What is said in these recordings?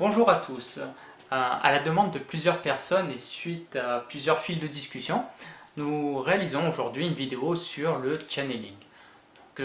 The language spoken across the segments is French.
Bonjour à tous. À la demande de plusieurs personnes et suite à plusieurs fils de discussion, nous réalisons aujourd'hui une vidéo sur le channeling.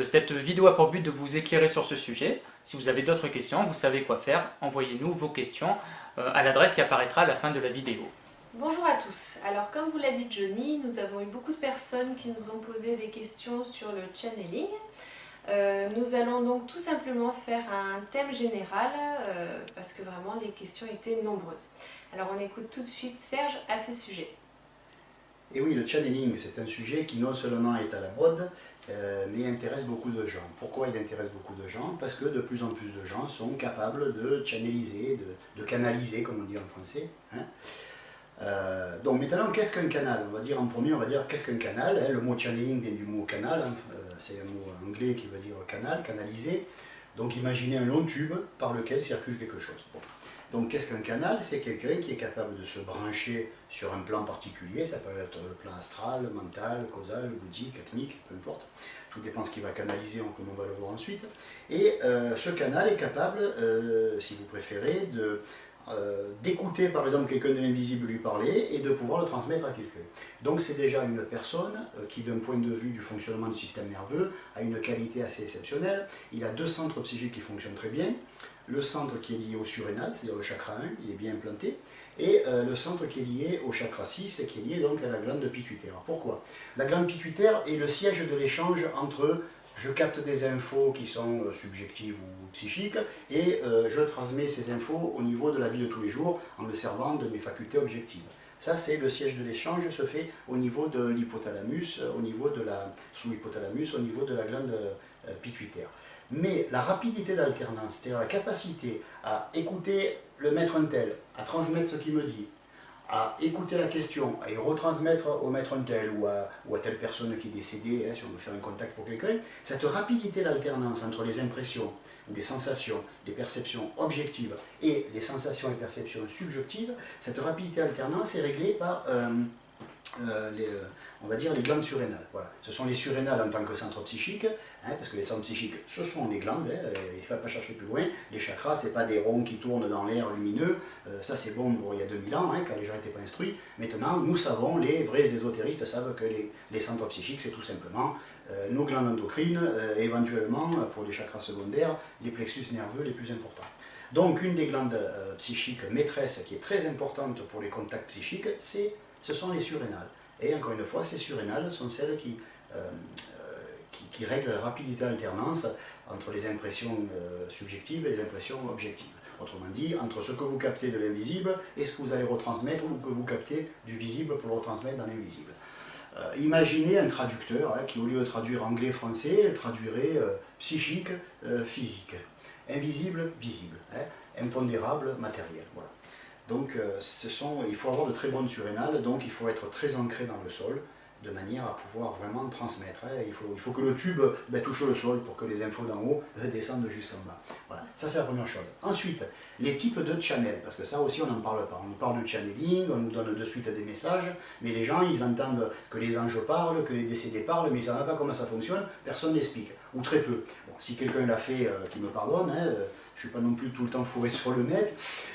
Cette vidéo a pour but de vous éclairer sur ce sujet. Si vous avez d'autres questions, vous savez quoi faire. Envoyez-nous vos questions à l'adresse qui apparaîtra à la fin de la vidéo. Bonjour à tous. Alors comme vous l'a dit Johnny, nous avons eu beaucoup de personnes qui nous ont posé des questions sur le channeling. Nous allons donc tout simplement faire un thème général parce que vraiment les questions étaient nombreuses. Alors on écoute tout de suite Serge à ce sujet. Et oui, le channeling, c'est un sujet qui non seulement est à la mode, mais intéresse beaucoup de gens. Pourquoi il intéresse beaucoup de gens? Parce que de plus en plus de gens sont capables de channeliser, de canaliser, comme on dit en français. Donc maintenant, qu'est-ce qu'un canal? On va dire en premier, qu'est-ce qu'un canal? Le mot channeling vient du mot canal, c'est un mot anglais qui veut dire canal, canaliser. Donc imaginez un long tube par lequel circule quelque chose. Bon. Donc qu'est-ce qu'un canal? C'est quelqu'un qui est capable de se brancher sur un plan particulier, ça peut être le plan astral, mental, causal, bouddhique, atmique, peu importe. Tout dépend de ce qu'il va canaliser, comme on va le voir ensuite. Et ce canal est capable, si vous préférez, d'écouter par exemple quelqu'un de l'invisible lui parler et de pouvoir le transmettre à quelqu'un. Donc c'est déjà une personne qui d'un point de vue du fonctionnement du système nerveux a une qualité assez exceptionnelle. Il a deux centres psychiques qui fonctionnent très bien. Le centre qui est lié au surrénal, c'est-à-dire le chakra 1, il est bien implanté, et le centre qui est lié au chakra 6 et qui est lié donc à la glande pituitaire. Alors pourquoi? La glande pituitaire est le siège de l'échange entre je capte des infos qui sont subjectives ou psychiques et je transmets ces infos au niveau de la vie de tous les jours en me servant de mes facultés objectives. Ça, c'est le siège de l'échange, se fait au niveau de l'hypothalamus, au niveau de la sous-hypothalamus, au niveau de la glande pituitaire. Mais la rapidité d'alternance, c'est-à-dire la capacité à écouter le maître un tel, à transmettre ce qu'il me dit, à écouter la question et retransmettre au maître un tel ou à telle personne qui est décédée, si on veut faire un contact pour quelqu'un, cette rapidité d'alternance entre les impressions ou les sensations, les perceptions objectives et les sensations et perceptions subjectives, cette rapidité d'alternance est réglée par on va dire les glandes surrénales. Voilà. Ce sont les surrénales en tant que centre psychique, parce que les centres psychiques, ce sont les glandes, il ne faut pas chercher plus loin. Les chakras, ce n'est pas des ronds qui tournent dans l'air lumineux, ça c'est bon pour il y a 2000 ans, quand les gens n'étaient pas instruits. Maintenant, nous savons, les vrais ésotéristes savent que les centres psychiques, c'est tout simplement nos glandes endocrines, éventuellement, pour les chakras secondaires, les plexus nerveux les plus importants. Donc une des glandes psychiques maîtresses qui est très importante pour les contacts psychiques, ce sont les surrénales. Et encore une fois, ces surrénales sont celles qui règlent la rapidité d'alternance entre les impressions subjectives et les impressions objectives. Autrement dit, entre ce que vous captez de l'invisible et ce que vous allez retransmettre ou que vous captez du visible pour le retransmettre dans l'invisible. Imaginez un traducteur qui, au lieu de traduire anglais-français, traduirait psychique, physique, invisible, visible, impondérable, matériel. Voilà. Donc il faut avoir de très bonnes surrénales, donc il faut être très ancré dans le sol, de manière à pouvoir vraiment transmettre. Il faut que le tube touche le sol pour que les infos d'en haut descendent jusqu'en bas. Voilà, ça c'est la première chose. Ensuite, les types de channel, parce que ça aussi on n'en parle pas. On nous parle de channeling, on nous donne de suite des messages, mais les gens ils entendent que les anges parlent, que les décédés parlent, mais ils ne savent pas comment ça fonctionne, personne n'explique, ou très peu. Bon, si quelqu'un l'a fait, qu'il me pardonne, je ne suis pas non plus tout le temps fourré sur le net,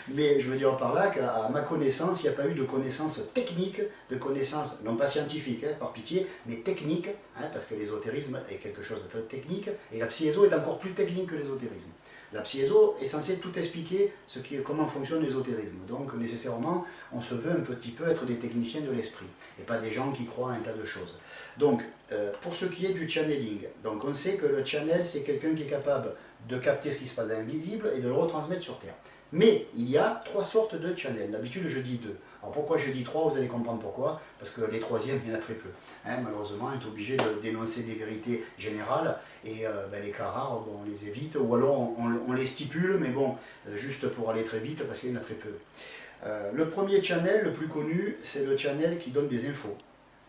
mais je veux dire par là qu'à ma connaissance, il n'y a pas eu de connaissances techniques, de connaissances, non pas scientifiques, par pitié, mais techniques, parce que l'ésotérisme est quelque chose de très technique, et la psyéso est encore plus technique que l'ésotérisme. La psyéso est censée tout expliquer comment fonctionne l'ésotérisme. Donc nécessairement, on se veut un petit peu être des techniciens de l'esprit, et pas des gens qui croient à un tas de choses. Donc, pour ce qui est du channeling, donc on sait que le channel, c'est quelqu'un qui est capable de capter ce qui se passe dans l'invisible et de le retransmettre sur Terre. Mais il y a trois sortes de channels. D'habitude, je dis deux. Alors pourquoi je dis trois? Vous allez comprendre pourquoi. Parce que les troisièmes, il y en a très peu. Malheureusement, on est obligé de dénoncer des vérités générales et les cas rares, on les évite ou alors on les stipule, mais bon, juste pour aller très vite parce qu'il y en a très peu. Le premier channel, le plus connu, c'est le channel qui donne des infos.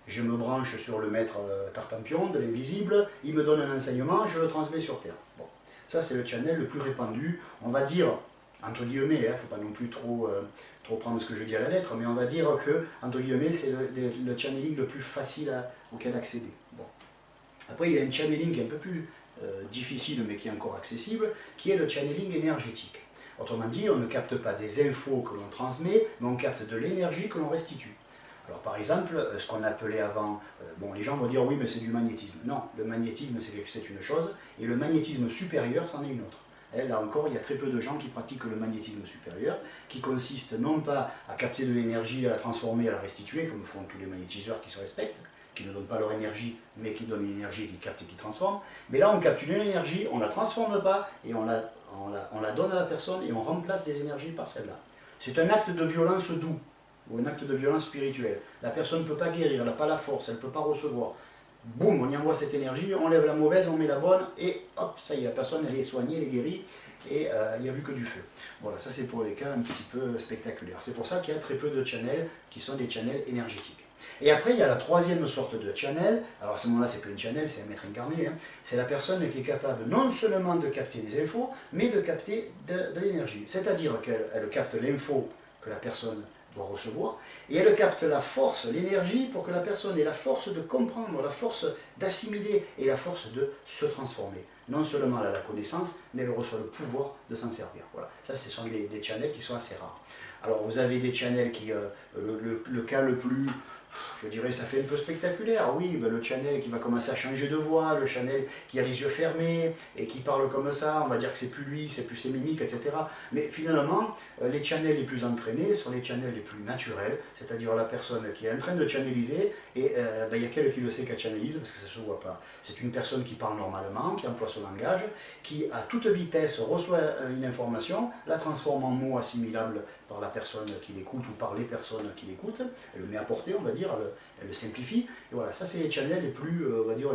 Je me branche sur le maître Tartampion de l'invisible, il me donne un enseignement, je le transmets sur Terre. Bon. Ça, c'est le channel le plus répandu. On va dire, entre guillemets, il ne faut pas non plus trop prendre ce que je dis à la lettre, mais on va dire que, entre guillemets, c'est le channeling le plus facile auquel accéder. Bon. Après, il y a un channeling qui est un peu plus difficile, mais qui est encore accessible, qui est le channeling énergétique. Autrement dit, on ne capte pas des infos que l'on transmet, mais on capte de l'énergie que l'on restitue. Alors par exemple, ce qu'on appelait avant, bon les gens vont dire oui mais c'est du magnétisme. Non, le magnétisme c'est une chose, et le magnétisme supérieur c'en est une autre. Et là encore, il y a très peu de gens qui pratiquent le magnétisme supérieur, qui consiste non pas à capter de l'énergie, à la transformer, à la restituer, comme font tous les magnétiseurs qui se respectent, qui ne donnent pas leur énergie, mais qui donnent une énergie qui capte et qui transforme. Mais là, on capte une énergie, on ne la transforme pas, et on la donne à la personne, et on remplace des énergies par celle-là. C'est un acte de violence doux, ou un acte de violence spirituelle. La personne ne peut pas guérir, elle n'a pas la force, elle ne peut pas recevoir. Boum, on y envoie cette énergie, on lève la mauvaise, on met la bonne, et hop, ça y est, la personne elle est soignée, elle est guérie, et il n'y a vu que du feu. Voilà, ça c'est pour les cas un petit peu spectaculaires. C'est pour ça qu'il y a très peu de channels qui sont des channels énergétiques. Et après, il y a la troisième sorte de channel. Alors à ce moment-là, c'est plus un channel, c'est un maître incarné. Hein. C'est la personne qui est capable non seulement de capter des infos, mais de capter de l'énergie. C'est-à-dire qu'elle capte l'info que la personne doit recevoir, et elle capte la force, l'énergie, pour que la personne ait la force de comprendre, la force d'assimiler, et la force de se transformer. Non seulement elle a la connaissance, mais elle reçoit le pouvoir de s'en servir. Voilà. Ça, ce sont des channels qui sont assez rares. Alors, vous avez des channels qui, le cas le plus, je dirais, ça fait un peu spectaculaire. Oui, ben, le channel qui va commencer à changer de voix, le channel qui a les yeux fermés et qui parle comme ça, on va dire que c'est plus lui, c'est plus ses mimiques, etc. Mais finalement, les channels les plus entraînés sont les channels les plus naturels, c'est-à-dire la personne qui est en train de channeliser, et ben, il y a quelqu'un qui le sait qu'elle channelise, parce que ça ne se voit pas. C'est une personne qui parle normalement, qui emploie son langage, qui à toute vitesse reçoit une information, la transforme en mots assimilables par la personne qui l'écoute ou par les personnes qui l'écoutent, elle le met à portée, on va dire, elle le simplifie. Et voilà, ça c'est les channels les plus, on va dire,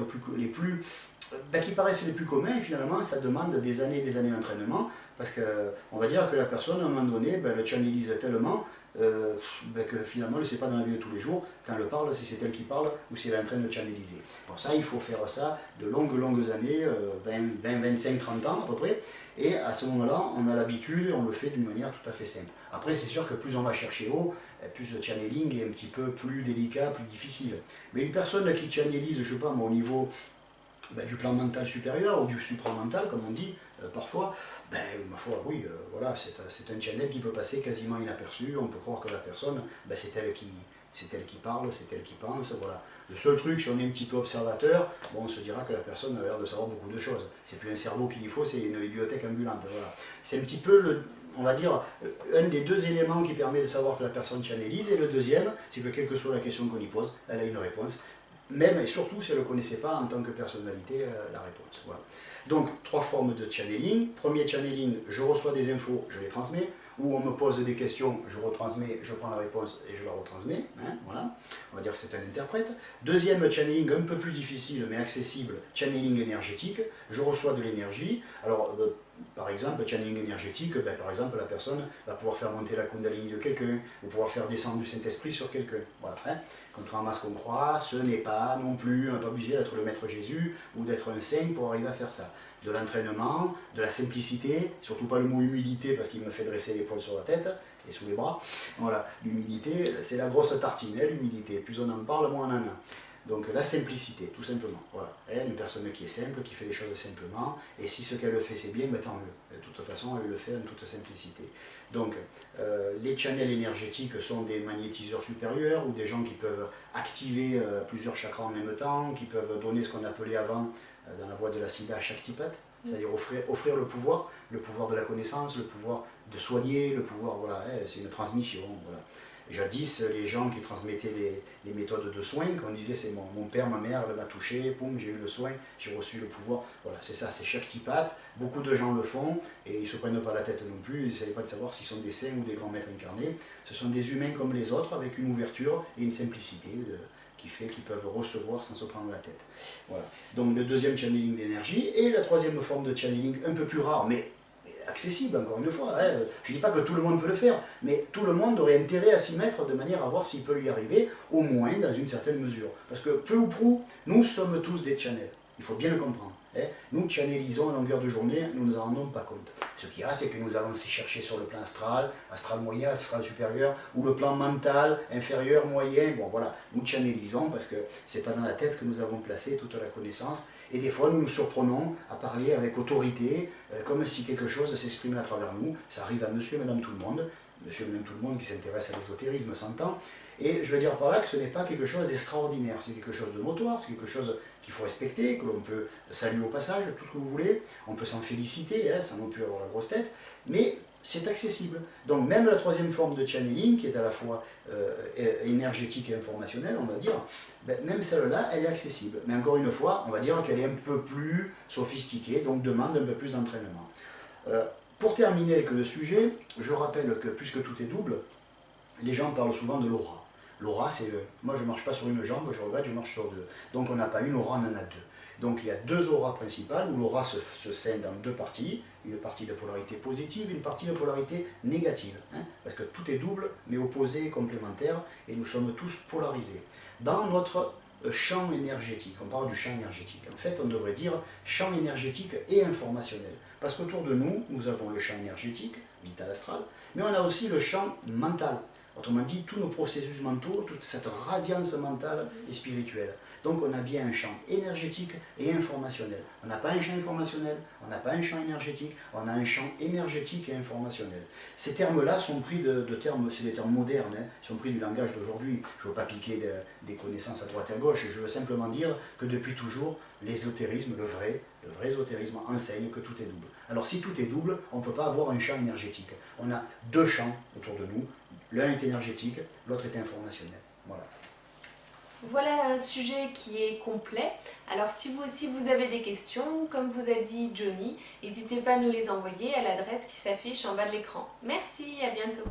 qui paraissent les plus communs, et finalement ça demande des années et des années d'entraînement, parce qu'on va dire que la personne, à un moment donné, ben, elle channelise tellement que finalement elle ne sait pas dans la vie de tous les jours, quand elle parle, si c'est elle qui parle ou si elle est en train de channeliser. Pour ça, il faut faire ça de longues années, 20, 25, 30 ans à peu près, et à ce moment-là, on a l'habitude et on le fait d'une manière tout à fait simple. Après, c'est sûr que plus on va chercher haut, plus le channeling est un petit peu plus délicat, plus difficile. Mais une personne qui channelise, je ne sais pas, au niveau du plan mental supérieur ou du supramental, comme on dit parfois, ma foi, oui, voilà, c'est un channel qui peut passer quasiment inaperçu. On peut croire que la personne, c'est elle qui parle, c'est elle qui pense, voilà. Le seul truc, si on est un petit peu observateur, bon, on se dira que la personne a l'air de savoir beaucoup de choses. C'est plus un cerveau qu'il y faut, c'est une bibliothèque ambulante, voilà. C'est un petit peu on va dire, un des deux éléments qui permet de savoir que la personne channelise, et le deuxième, c'est que quelle que soit la question qu'on y pose, elle a une réponse. Même et surtout si elle ne connaissait pas en tant que personnalité la réponse. Voilà. Donc, 3 formes de channeling. Premier channeling, je reçois des infos, je les transmets, ou on me pose des questions, je retransmets, je prends la réponse et je la retransmets. Hein, voilà. On va dire que c'est un interprète. Deuxième channeling, un peu plus difficile mais accessible, channeling énergétique. Je reçois de l'énergie. Alors, par exemple, channeling énergétique, par exemple, la personne va pouvoir faire monter la kundalini de quelqu'un, ou pouvoir faire descendre du Saint-Esprit sur quelqu'un. Voilà. Hein. Contrairement à ce qu'on croit, ce n'est pas non plus, on n'est pas obligé d'être le Maître Jésus ou d'être un saint pour arriver à faire ça. De l'entraînement, de la simplicité, surtout pas le mot humilité parce qu'il me fait dresser les poils sur la tête et sous les bras. Voilà, l'humilité, c'est la grosse tartine, l'humilité. Plus on en parle, moins on en a. Donc la simplicité, tout simplement. Voilà. Et une personne qui est simple, qui fait les choses simplement, et si ce qu'elle fait c'est bien, tant mieux. De toute façon, elle le fait en toute simplicité. Donc les channels énergétiques sont des magnétiseurs supérieurs, ou des gens qui peuvent activer plusieurs chakras en même temps, qui peuvent donner ce qu'on appelait avant, dans la voie de la Siddha Shaktipat, c'est-à-dire offrir le pouvoir de la connaissance, le pouvoir de soigner, le pouvoir, voilà, c'est une transmission, voilà. Jadis, les gens qui transmettaient les méthodes de soins, qu'on disait c'est mon père, ma mère, elle m'a touché, poum, j'ai eu le soin, j'ai reçu le pouvoir. Voilà, c'est ça, c'est Shaktipat. Beaucoup de gens le font et ils ne se prennent pas la tête non plus, ils n'essayent pas de savoir s'ils sont des saints ou des grands maîtres incarnés. Ce sont des humains comme les autres, avec une ouverture et une simplicité qui fait qu'ils peuvent recevoir sans se prendre la tête. Voilà. Donc le deuxième channeling d'énergie, et la troisième forme de channeling un peu plus rare, mais accessible encore une fois. Hein. Je ne dis pas que tout le monde peut le faire, mais tout le monde aurait intérêt à s'y mettre de manière à voir s'il peut lui arriver, au moins dans une certaine mesure. Parce que peu ou prou, nous sommes tous des channels. Il faut bien le comprendre. Hein. Nous channelisons à longueur de journée, nous ne nous en rendons pas compte. Ce qu'il y a, c'est que nous allons s'y chercher sur le plan astral, astral moyen, astral supérieur, ou le plan mental, inférieur, moyen. Bon voilà, nous channelisons parce que c'est pas dans la tête que nous avons placé toute la connaissance. Et des fois, nous nous surprenons à parler avec autorité, comme si quelque chose s'exprimait à travers nous. Ça arrive à monsieur et madame tout le monde, monsieur et madame tout le monde qui s'intéresse à l'ésotérisme s'entend. Et je veux dire par là que ce n'est pas quelque chose d'extraordinaire, c'est quelque chose de notoire, c'est quelque chose qu'il faut respecter, que l'on peut saluer au passage, tout ce que vous voulez, on peut s'en féliciter, hein, sans non plus avoir la grosse tête, mais c'est accessible. Donc même la troisième forme de channeling, qui est à la fois énergétique et informationnelle, on va dire, ben, même celle-là, elle est accessible. Mais encore une fois, on va dire qu'elle est un peu plus sophistiquée, donc demande un peu plus d'entraînement. Pour terminer avec le sujet, je rappelle que puisque tout est double, les gens parlent souvent de l'aura. L'aura, c'est moi je ne marche pas sur une jambe, je regrette, je marche sur deux. Donc on n'a pas une aura, on en a deux. Donc il y a deux auras principales où l'aura se scinde en deux parties, une partie de polarité positive et une partie de polarité négative. Hein, parce que tout est double, mais opposé et complémentaire, et nous sommes tous polarisés. Dans notre champ énergétique, on parle du champ énergétique. En fait, on devrait dire champ énergétique et informationnel. Parce qu'autour de nous, nous avons le champ énergétique, vital astral, mais on a aussi le champ mental. Autrement dit, tous nos processus mentaux, toute cette radiance mentale et spirituelle. Donc on a bien un champ énergétique et informationnel. On n'a pas un champ informationnel, on n'a pas un champ énergétique, on a un champ énergétique et informationnel. Ces termes-là sont pris de termes, c'est des termes modernes, hein, sont pris du langage d'aujourd'hui. Je ne veux pas piquer des connaissances à droite et à gauche, je veux simplement dire que depuis toujours, l'ésotérisme, le vrai ésotérisme enseigne que tout est double. Alors si tout est double, on ne peut pas avoir un champ énergétique. On a deux champs autour de nous. L'un est énergétique, l'autre est informationnel. Voilà. Voilà un sujet qui est complet. Alors si vous aussi vous avez des questions, comme vous a dit Johnny, n'hésitez pas à nous les envoyer à l'adresse qui s'affiche en bas de l'écran. Merci, à bientôt.